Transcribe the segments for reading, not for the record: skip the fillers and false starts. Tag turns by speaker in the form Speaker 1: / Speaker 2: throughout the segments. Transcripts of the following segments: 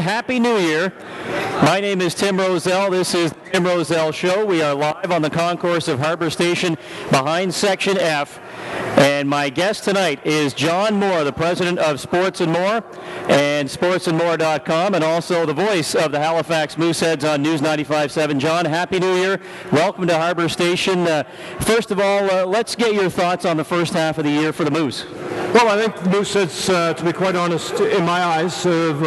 Speaker 1: Happy New Year. My name is Tim Roszell. This is the Tim Roszell Show. We are live on the concourse of Harbor Station behind Section F. And my guest tonight is John Moore, the president of Sports and More and sportsandmore.com, and also the voice of the Halifax Mooseheads on News 95.7. John, Happy New Year. Welcome to Harbor Station. First of all, let's get your thoughts on the first half of the year for the Moose.
Speaker 2: Well, I think the Mooseheads, to be quite honest, in my eyes, have,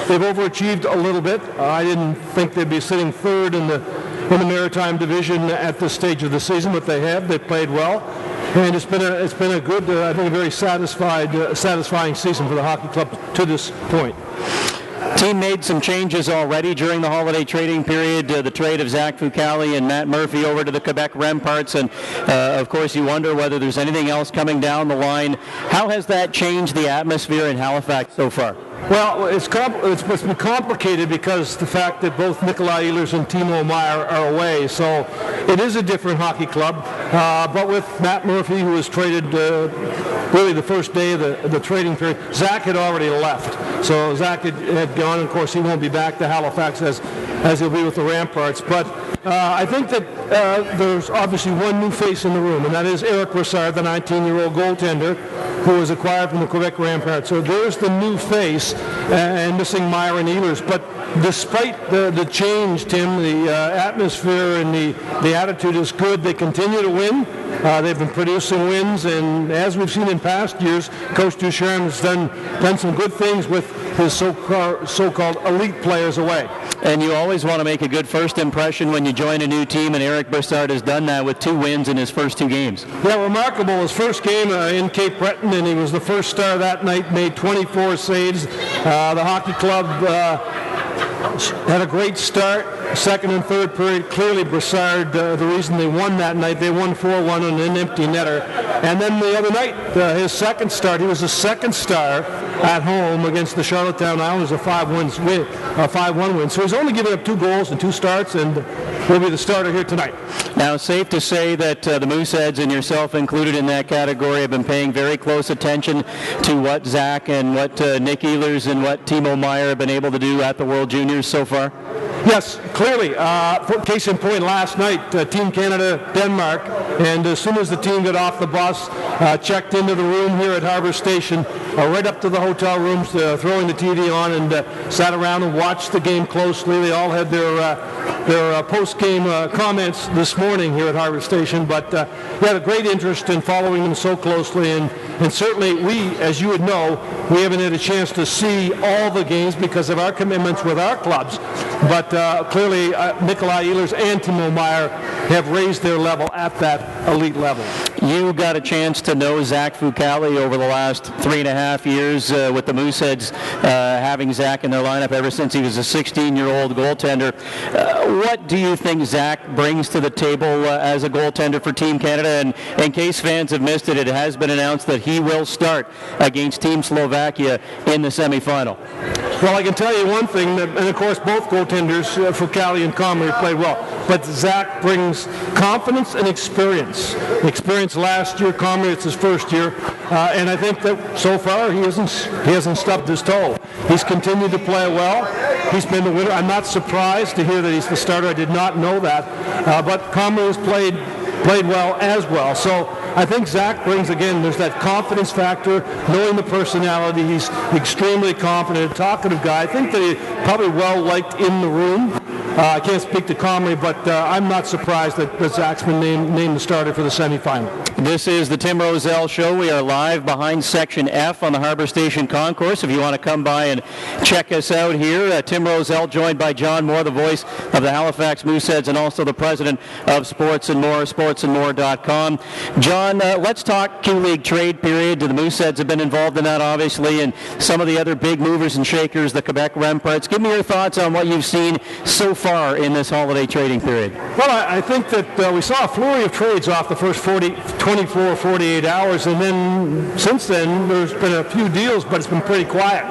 Speaker 2: they've overachieved a little bit. I didn't think they'd be sitting third in the Maritime Division at this stage of the season, but they have. They played well, and it's been a good, I think, a very satisfying season for the hockey club to this point.
Speaker 1: Team made some changes already during the holiday trading period, the trade of Zach Fucale and Matt Murphy over to the Quebec Remparts, and of course you wonder whether there's anything else coming down the line. How has that changed the atmosphere in Halifax so far?
Speaker 2: Well, it's been complicated because the fact that both Nikolai Ehlers and Timo Meier are away, so it is a different hockey club. But with Matt Murphy, who was traded really the first day of the trading period, Zach had already left. So Zach had gone, and of course he won't be back to Halifax as he'll be with the Ramparts. But I think that there's obviously one new face in the room, and that is Eric Roszell, the 19-year-old goaltender, who was acquired from the Quebec Ramparts. So there's the new face, and missing Meier and Ehlers. But despite the change, Tim, the atmosphere and the attitude is good. They continue to win. They've been producing wins, and as we've seen in past years, Coach Ducharme has done some good things with his so-called elite players away.
Speaker 1: And you always want to make a good first impression when you join a new team, and Eric Brassard has done that with 2 wins in his first 2 games.
Speaker 2: Yeah, remarkable. His first game in Cape Breton, and he was the first star that night, made 24 saves. The hockey club had a great start. Second and third period, clearly Brassard, the reason they won that night. They won 4-1 on an empty netter. And then the other night, his second start, he was the second star at home against the Charlottetown Islanders, a 5-1 win. So he's only given up 2 goals and 2 starts, and will be the starter here tonight.
Speaker 1: Now, safe to say that the Mooseheads, and yourself included in that category, have been paying very close attention to what Zach and what Nick Ehlers and what Timo Meier have been able to do at the World Juniors so far?
Speaker 2: Yes, clearly. Case in point, last night, Team Canada, Denmark, and as soon as the team got off the bus, checked into the room here at Harbor Station, right up to the hotel rooms, throwing the TV on, and sat around and watched the game closely. They all had their post-game comments this morning here at Harbor Station, but we had a great interest in following them so closely, and certainly we, as you would know, we haven't had a chance to see all the games because of our commitments with our clubs, but clearly Nikolai Ehlers and Timo Meier have raised their level at that elite level.
Speaker 1: You got a chance to know Zach Fucale over the last 3.5 years with the Mooseheads having Zach in their lineup ever since he was a 16-year-old goaltender. What do you think Zach brings to the table as a goaltender for Team Canada? And in case fans have missed it, it has been announced that he will start against Team Slovakia in the semifinal.
Speaker 2: Well, I can tell you one thing, and of course both goaltenders, Fucale and Comrie, played well, but Zach brings confidence and experience. Experience last year, Comrie, it's his first year, and I think that so far he hasn't stubbed his toe. He's continued to play well. He's been the winner. I'm not surprised to hear that he's the starter. I did not know that, but Comrie has played well as well. So I think Zach brings, again, there's that confidence factor, knowing the personality. He's extremely confident, talkative guy. I think that he's probably well liked in the room. I can't speak to Comrie, but I'm not surprised that Zach's been named the starter for the semifinal.
Speaker 1: This is the Tim Roszell Show. We are live behind Section F on the Harbor Station Concourse. If you want to come by and check us out here, Tim Roszell joined by John Moore, the voice of the Halifax Mooseheads and also the president of Sports and More, sportsandmore.com. John, let's talk Q-League trade period. The Mooseheads have been involved in that, obviously, and some of the other big movers and shakers, the Quebec Remparts. Give me your thoughts on what you've seen so far in this holiday trading period.
Speaker 2: Well, I think that we saw a flurry of trades off the first 24, 48 hours, and then since then there's been a few deals, but it's been pretty quiet.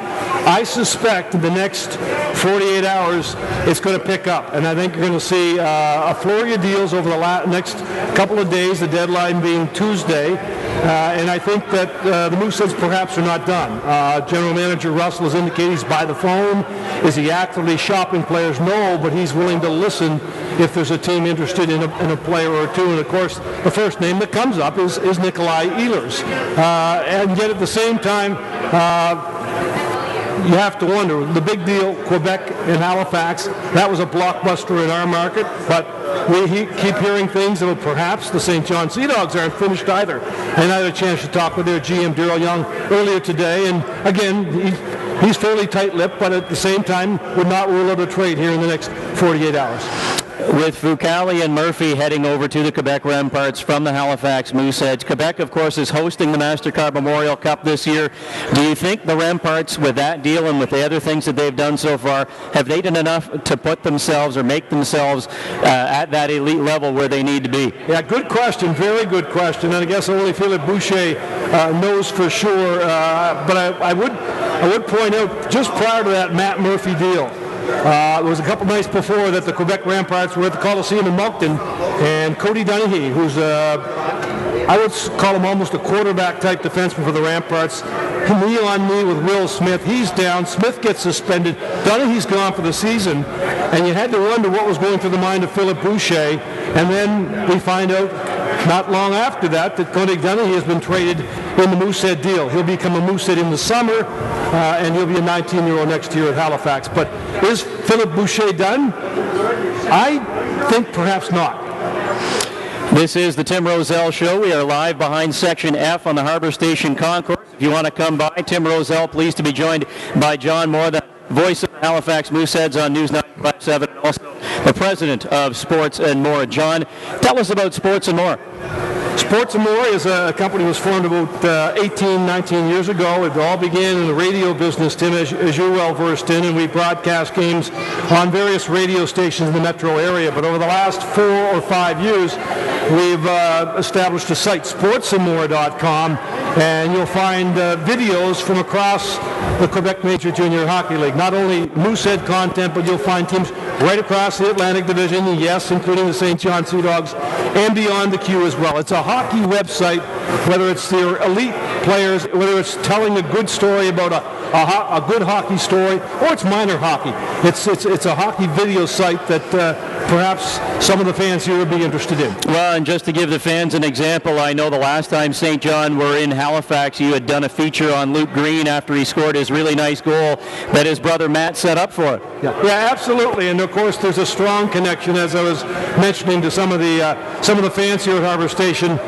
Speaker 2: I suspect in the next 48 hours it's going to pick up, and I think you're going to see a flurry of deals over the next couple of days, the deadline being Tuesday. And I think that the Mooseheads perhaps are not done. General Manager Roszell has indicated he's by the phone. Is he actively shopping players? No, but he's willing to listen if there's a team interested in a player or two. And of course, the first name that comes up is Nikolai Ehlers. And yet at the same time, you have to wonder, the big deal, Quebec and Halifax, that was a blockbuster in our market, but we keep hearing things about perhaps the St. John Sea Dogs aren't finished either. And I had a chance to talk with their GM, Daryl Young, earlier today, and again, he's fairly tight-lipped, but at the same time would not rule out a trade here in the next 48 hours.
Speaker 1: With Fucale and Murphy heading over to the Quebec Ramparts from the Halifax Mooseheads, Quebec, of course, is hosting the MasterCard Memorial Cup this year. Do you think the Ramparts, with that deal and with the other things that they've done so far, have they done enough to put themselves or make themselves at that elite level where they need to be?
Speaker 2: Yeah, good question, very good question, and I guess only Philippe Boucher knows for sure. But I would point out, just prior to that Matt Murphy deal, it was a couple nights before that the Quebec Ramparts were at the Coliseum in Moncton, and Cody Dunahee, who's I would call him almost a quarterback-type defenseman for the Ramparts, knee on knee with Will Smith. He's down. Smith gets suspended. Dunahee's gone for the season, and you had to wonder what was going through the mind of Philippe Boucher, and then we find out not long after that Cody Dunahee has been traded in the Moosehead deal. He'll become a Moosehead in the summer, and he'll be a 19-year-old next year at Halifax. But is Philippe Boucher done? I think perhaps not.
Speaker 1: This is the Tim Roszell Show. We are live behind Section F on the Harbor Station Concourse. If you want to come by, Tim Roszell, pleased to be joined by John Moore, the voice of the Halifax Mooseheads on News 95.7, and also the president of Sports and More. John, tell us about Sports and More.
Speaker 2: Sports and More is a company that was formed about 18, 19 years ago. It all began in the radio business, Tim, as you're well versed in, and we broadcast games on various radio stations in the metro area. But over the last 4 or 5 years, we've established a site, sportsandmore.com, and you'll find videos from across the Quebec Major Junior Hockey League. Not only Moosehead content, but you'll find teams right across the Atlantic Division, yes, including the St. John Sea Dogs, and beyond the Q as well. It's a hockey website, whether it's their elite players, whether it's telling a good story about a good hockey story, or it's minor hockey. It's a hockey video site that perhaps some of the fans here would be interested in.
Speaker 1: Well, and just to give the fans an example, I know the last time St. John were in Halifax, you had done a feature on Luke Green after he scored his really nice goal that his brother Matt set up for it.
Speaker 2: Yeah, absolutely. And of course, there's a strong connection, as I was mentioning to some of the fans here at Harbor Station.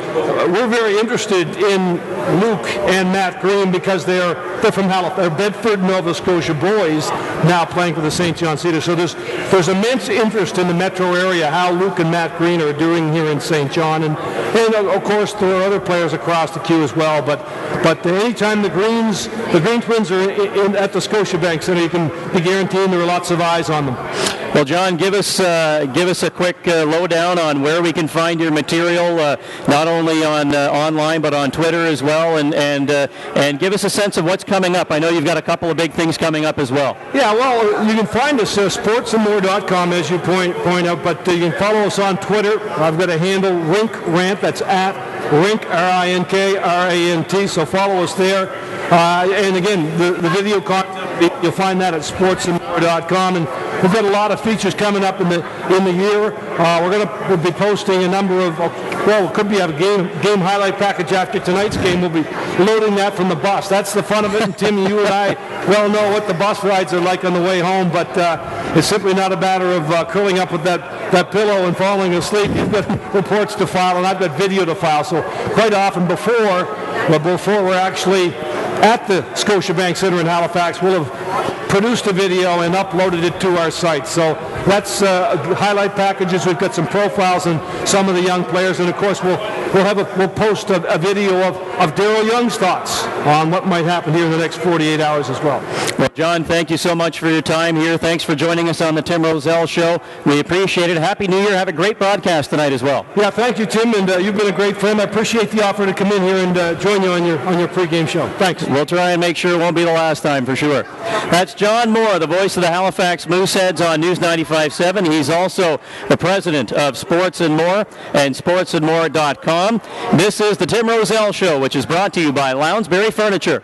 Speaker 2: We're very interested in Luke and Matt Green because they're from Halifax. They're Bedford, Nova Scotia boys now playing for the St. John Sea Dogs. So there's immense interest in the metro area how Luke and Matt Green are doing here in St. John, and of course there are other players across the queue as well. But anytime the Green Twins are at the Scotiabank Center, you can be guaranteed there are lots of eyes on them.
Speaker 1: Well, John, give us a quick lowdown on where we can find your material, not only on online but on Twitter as well, and give us a sense of what's coming up. I know you've got a couple of big things coming up as well.
Speaker 2: Yeah, well, you can find us sportsandmore.com, as you point out, but you can follow us on Twitter. I've got a handle, RinkRant, that's at Rink, RINKRANT, so follow us there. And again, the video content, you'll find that at sportsandmore.com, and we've got a lot of features coming up in the year. We'll be posting a number of, it could be a game highlight package after tonight's game. We'll be loading that from the bus. That's the fun of it, and Tim, you and I well know what the bus rides are like on the way home, but it's simply not a matter of curling up with that pillow and falling asleep. You've got reports to file, and I've got video to file. So quite often before we're actually at the Scotiabank Center in Halifax, we'll have produced a video and uploaded it to our site. So that's highlight packages. We've got some profiles and some of the young players, and of course we'll post a video of Daryl Young's thoughts on what might happen here in the next 48 hours as well.
Speaker 1: Well, John, thank you so much for your time here. Thanks for joining us on the Tim Roszell Show. We appreciate it. Happy New Year. Have a great broadcast tonight as well.
Speaker 2: Yeah, thank you, Tim, and you've been a great friend. I appreciate the offer to come in here and join you on your pregame show. Thanks.
Speaker 1: We'll try and make sure it won't be the last time for sure. That's John Moore, the voice of the Halifax Mooseheads on News 95.7. He's also the president of Sports and More and sportsandmore.com. This is the Tim Roszell Show, which is brought to you by Lounsbury Furniture.